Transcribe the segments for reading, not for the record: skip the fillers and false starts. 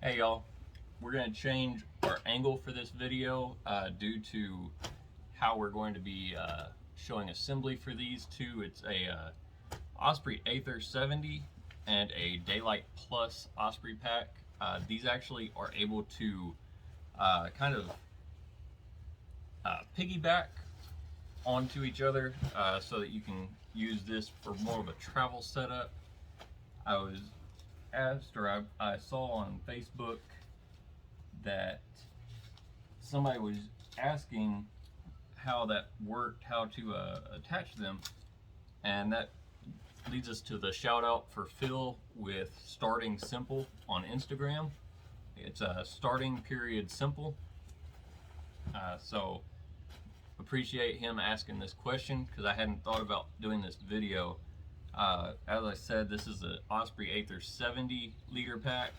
Hey y'all, we're going to change our angle for this video due to how we're going to be showing assembly for these two. It's a Osprey Aether 70 and a Daylite Plus Osprey pack. These actually are able to kind of piggyback onto each other so that you can use this for more of a travel setup. I was asked, or I saw on Facebook that somebody was asking how that worked, how to attach them, and that leads us to the shout out for Phil with Starting Simple on Instagram. It's a starting.simple. So appreciate him asking this question because I hadn't thought about doing this video. As I said, this is the Osprey Aether 70 liter pack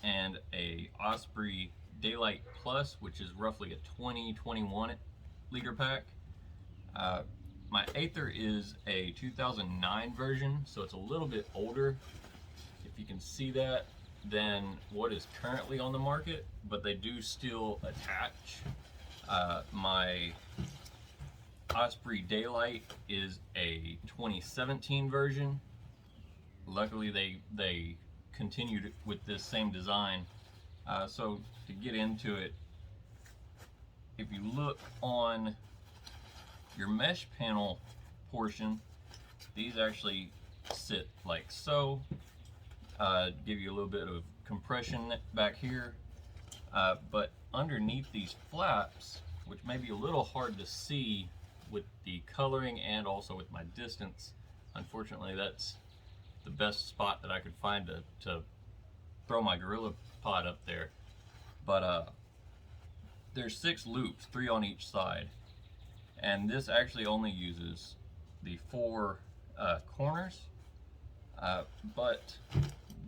and a Osprey Daylite Plus, which is roughly a 20-21 liter pack. My Aether is a 2009 version, so it's a little bit older, if you can see that, than what is currently on the market, but they do still attach. My Osprey Daylite is a 2017 version. Luckily they continued with this same design. So to get into it, if you look on your mesh panel portion, these actually sit like so. Give you a little bit of compression back here, but underneath these flaps, which may be a little hard to see with the coloring and also with my distance, unfortunately that's the best spot that I could find to throw my Gorilla Pod up there. But there's 6 loops, 3 on each side, and this actually only uses the 4 corners, but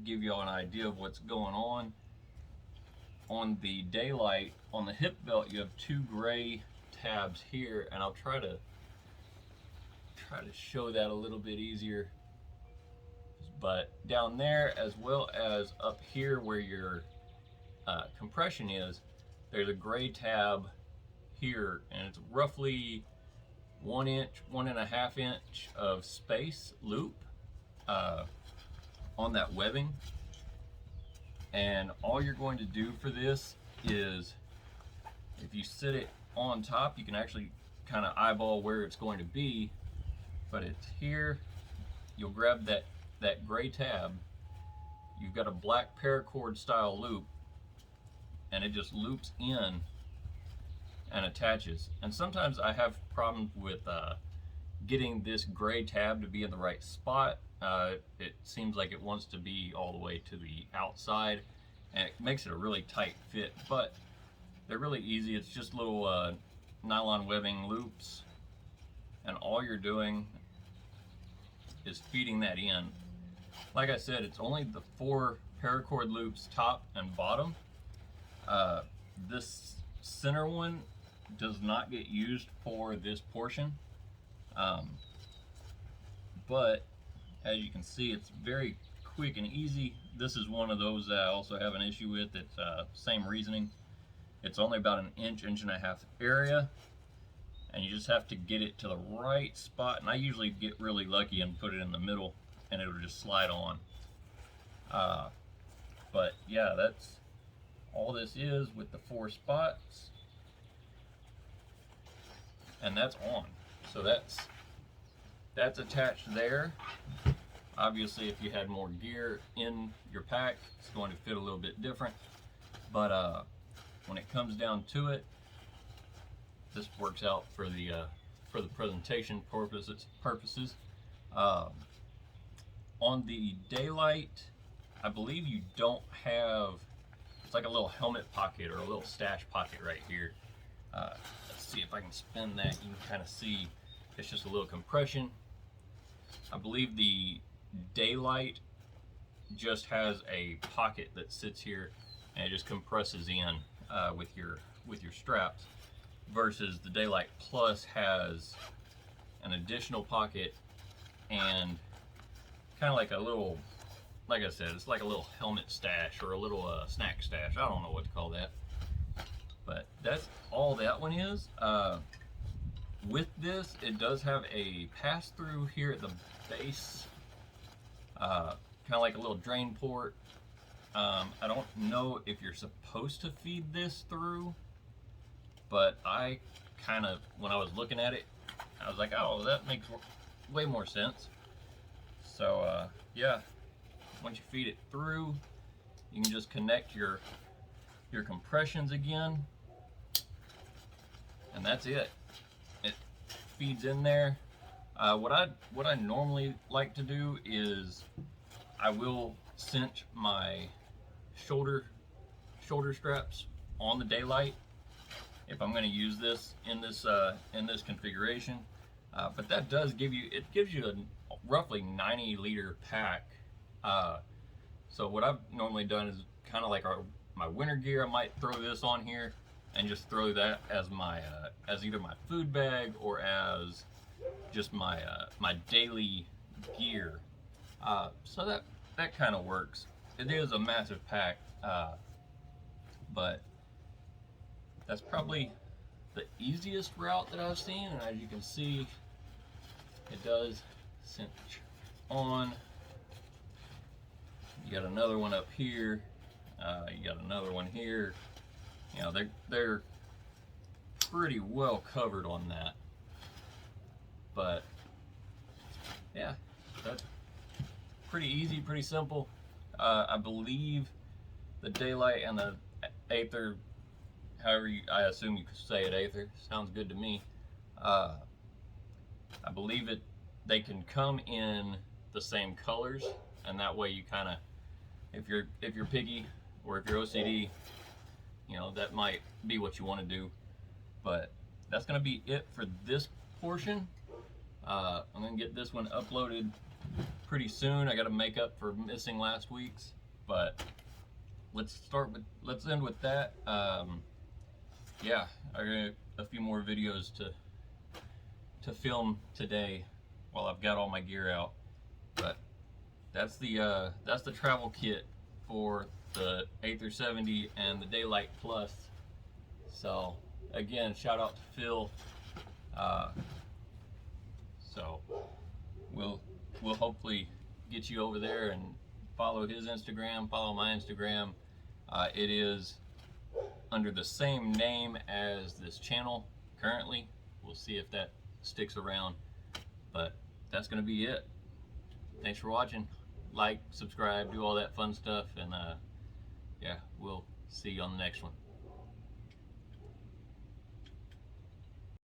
give you all an idea of what's going on. On the Daylite, on the hip belt, you have 2 gray tabs here, and I'll try to show that a little bit easier. But down there, as well as up here where your compression is, there's a gray tab here, and it's roughly 1 inch, 1.5 inch of space loop on that webbing. And all you're going to do for this is, if you sit it on top, you can actually kind of eyeball where it's going to be, but it's here. You'll grab that gray tab, you've got a black paracord style loop, and it just loops in and attaches. And sometimes I have problems with getting this gray tab to be in the right spot. It seems like it wants to be all the way to the outside, and it makes it a really tight fit, but they're really easy. It's just little nylon webbing loops, and all you're doing is feeding that in. Like I said, it's only the 4 paracord loops, top and bottom. This center one does not get used for this portion, but as you can see, it's very quick and easy. This is one of those that I also have an issue with. It's same reasoning. It's only about an inch, inch and a half area, and you just have to get it to the right spot. And I usually get really lucky and put it in the middle, and it'll just slide on. But yeah, that's all this is with the 4 spots, and that's on. So that's attached there. Obviously, if you had more gear in your pack, it's going to fit a little bit different. But when it comes down to it, this works out for the presentation purposes. On the Daylite, I believe you don't have, it's like a little helmet pocket or a little stash pocket right here. Let's see if I can spin that. You can kind of see it's just a little compression. I believe the Daylite just has a pocket that sits here and it just compresses in with your straps, versus the Daylite Plus has an additional pocket and kind of like a little like I said, it's like a little helmet stash or a little snack stash. I don't know what to call that. But that's all that one is. With this, it does have a pass-through here at the base, kind of like a little drain port. I don't know if you're supposed to feed this through, but I kind of, when I was looking at it, I was like, oh, that makes way more sense. So yeah, once you feed it through, you can just connect your compressions again, and that's it. It feeds in there. What I normally like to do is I will cinch my shoulder straps on the Daylite if I'm going to use this in this configuration. But that does gives you a roughly 90-liter pack. So what I've normally done is kind of like my winter gear. I might throw this on here and just throw that as my as either my food bag or as just my my daily gear. So that kind of works. It is a massive pack, but that's probably the easiest route that I've seen. And as you can see, it does cinch on. You got another one up here. You got another one here. You know, they're pretty well covered on that. But yeah, that's pretty easy, pretty simple. I believe the Daylite and the Aether, I assume you could say it, Aether, sounds good to me. I believe they can come in the same colors, and that way you kind of, if you're picky or if you're OCD, you know, that might be what you want to do. But that's gonna be it for this portion. I'm gonna get this one uploaded pretty soon. I got to make up for missing last week's, but let's end with that. Yeah, I got a few more videos to film today while I've got all my gear out. But that's the travel kit for the Aether 70 and the Daylite Plus. So again, shout out to Phil. So we'll hopefully get you over there and follow his Instagram, follow my Instagram. It is under the same name as this channel currently. We'll see if that sticks around, but that's gonna be it. Thanks for watching. Like, subscribe, do all that fun stuff, and yeah, we'll see you on the next one.